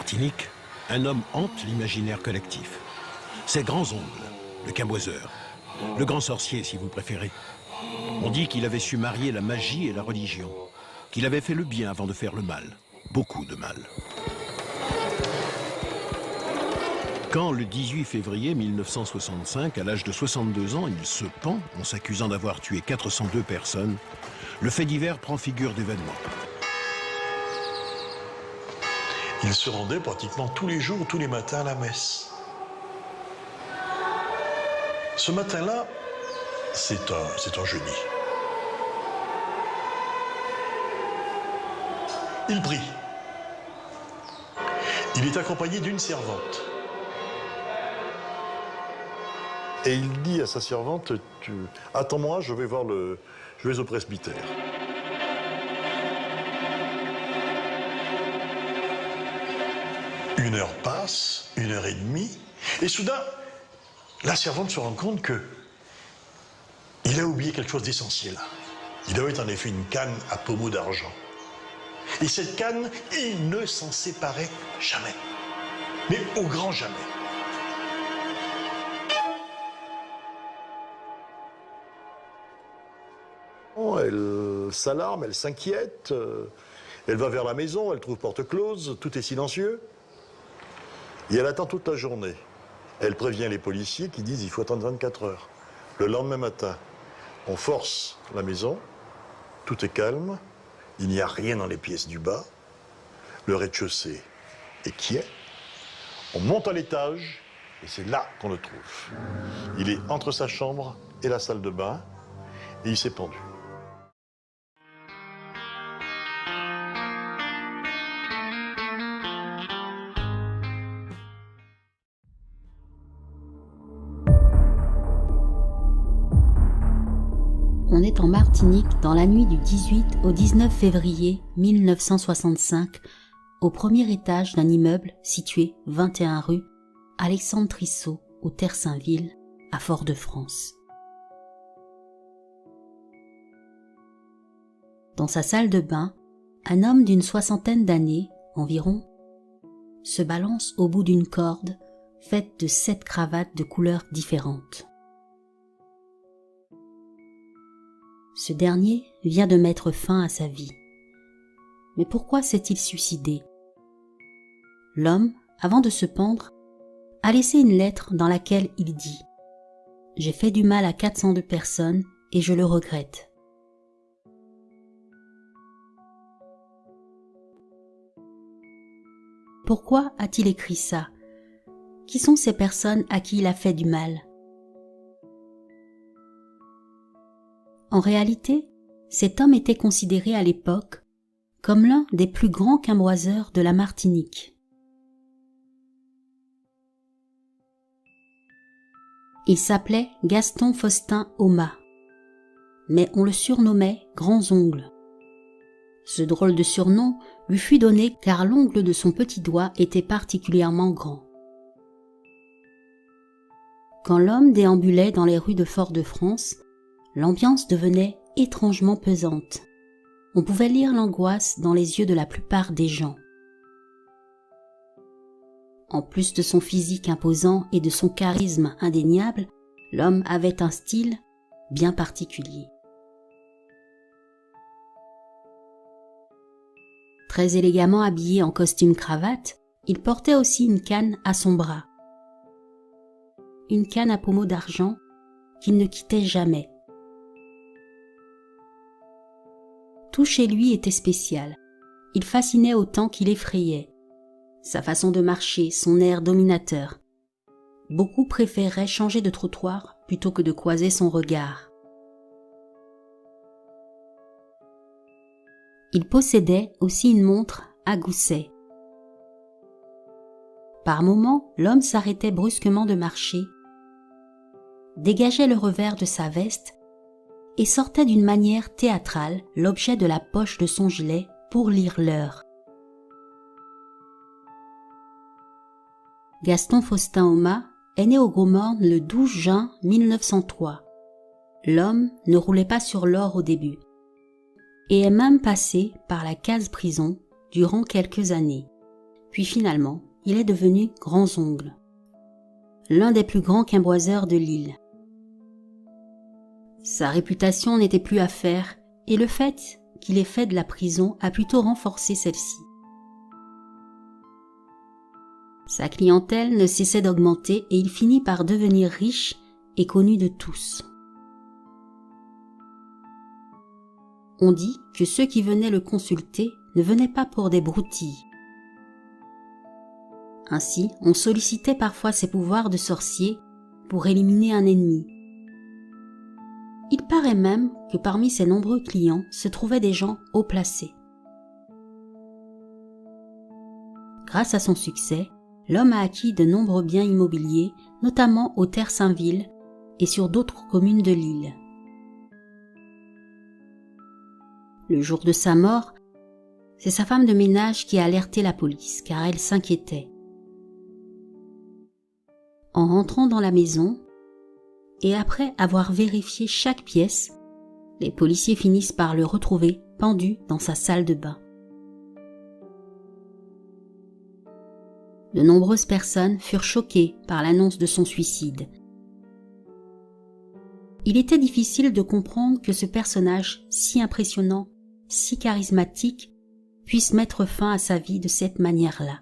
Martinique, un homme hante l'imaginaire collectif. Ses grands ongles, le camoiseur, le grand sorcier si vous préférez. On dit qu'il avait su marier la magie et la religion, qu'il avait fait le bien avant de faire le mal, beaucoup de mal. Quand, le 18 février 1965, à l'âge de 62 ans, il se pend en s'accusant d'avoir tué 402 personnes, le fait divers prend figure d'événement. Il se rendait pratiquement tous les jours, tous les matins à la messe. Ce matin-là, c'est un jeudi. Il prie. Il est accompagné d'une servante. Et il dit à sa servante, attends-moi, je vais au presbytère. Une heure passe, 1h30, et soudain, la servante se rend compte que il a oublié quelque chose d'essentiel. Il avait en effet une canne à pommeau d'argent. Et cette canne, il ne s'en séparait jamais. Mais au grand jamais. Elle s'alarme, elle s'inquiète, elle va vers la maison, elle trouve porte close, tout est silencieux. Et elle attend toute la journée. Elle prévient les policiers qui disent qu'il faut attendre 24 heures. Le lendemain matin, on force la maison, tout est calme, il n'y a rien dans les pièces du bas, le rez-de-chaussée est quiet, on monte à l'étage et c'est là qu'on le trouve. Il est entre sa chambre et la salle de bain et il s'est pendu. On est en Martinique dans la nuit du 18 au 19 février 1965, au premier étage d'un immeuble situé 21 rue Alexandre Trissot, au Terre-Saint-Ville, à Fort-de-France. Dans sa salle de bain, un homme d'une soixantaine d'années environ se balance au bout d'une corde faite de 7 cravates de couleurs différentes. Ce dernier vient de mettre fin à sa vie. Mais pourquoi s'est-il suicidé? L'homme, avant de se pendre, a laissé une lettre dans laquelle il dit « J'ai fait du mal à 402 personnes et je le regrette. » Pourquoi a-t-il écrit ça? Qui sont ces personnes à qui il a fait du mal? En réalité, cet homme était considéré à l'époque comme l'un des plus grands camoiseurs de la Martinique. Il s'appelait Gaston Faustin Oma, mais on le surnommait Grands Ongles. Ce drôle de surnom lui fut donné car l'ongle de son petit doigt était particulièrement grand. Quand l'homme déambulait dans les rues de Fort-de-France, l'ambiance devenait étrangement pesante. On pouvait lire l'angoisse dans les yeux de la plupart des gens. En plus de son physique imposant et de son charisme indéniable, l'homme avait un style bien particulier. Très élégamment habillé en costume-cravate, il portait aussi une canne à son bras. Une canne à pommeau d'argent qu'il ne quittait jamais. Tout chez lui était spécial. Il fascinait autant qu'il effrayait. Sa façon de marcher, son air dominateur. Beaucoup préféreraient changer de trottoir plutôt que de croiser son regard. Il possédait aussi une montre à gousset. Par moments, l'homme s'arrêtait brusquement de marcher, dégageait le revers de sa veste et sortait d'une manière théâtrale l'objet de la poche de son gilet pour lire l'heure. Gaston Faustin Oma est né au Gros-Morne le 12 juin 1903. L'homme ne roulait pas sur l'or au début et est même passé par la case prison durant quelques années. puis finalement, il est devenu Grand-Ongle, l'un des plus grands quimboiseurs de l'île. Sa réputation n'était plus à faire et le fait qu'il ait fait de la prison a plutôt renforcé celle-ci. Sa clientèle ne cessait d'augmenter et il finit par devenir riche et connu de tous. On dit que ceux qui venaient le consulter ne venaient pas pour des broutilles. Ainsi, on sollicitait parfois ses pouvoirs de sorcier pour éliminer un ennemi. Il paraît même que parmi ses nombreux clients se trouvaient des gens haut placés. Grâce à son succès, l'homme a acquis de nombreux biens immobiliers, notamment au Terre-Saint-Ville et sur d'autres communes de l'île. Le jour de sa mort, c'est sa femme de ménage qui a alerté la police car elle s'inquiétait. En rentrant dans la maison, et après avoir vérifié chaque pièce, les policiers finissent par le retrouver pendu dans sa salle de bain. De nombreuses personnes furent choquées par l'annonce de son suicide. Il était difficile de comprendre que ce personnage si impressionnant, si charismatique, puisse mettre fin à sa vie de cette manière-là.